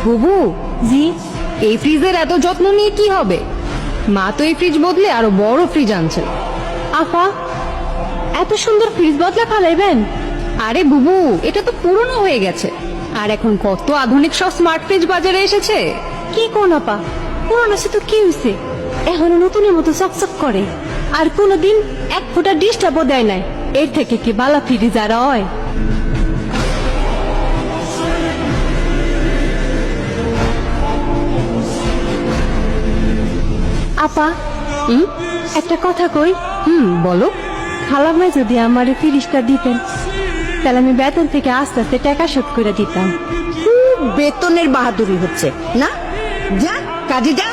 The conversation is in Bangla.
বুবু, জি। এই ফ্রিজের এত যত্ন নিয়ে কি হবে? মা তো এই ফ্রিজ বদলে আরো বড় ফ্রিজ আনছে। আপা, এত সুন্দর ফ্রিজ বদলা ফালাইবেন? আরে বুবু, এটা তো পুরনো হয়ে গেছে, আর এখন কত আধুনিক সব স্মার্ট ফ্রিজ বাজারে এসেছে। কি কোন আপা, পুরানো সে তো কি হয়েছে, এখনো নতুনের মতো চকচক করে, আর কোনোদিন এক ফোঁটা ডিস্টার্বও দেয় নাই। এর থেকে কি বালা ফ্রিজ আর হয়? আপা, একটা কথা কই। বলো। খালামায় যদি আমার এই ফ্রিজটা দিতেন, তাহলে আমি বেতন থেকে আস্তে আস্তে টাকা শোধ করে দিতাম। খুব বেতনের বাহাদুরি হচ্ছে না, যা কাজে যা।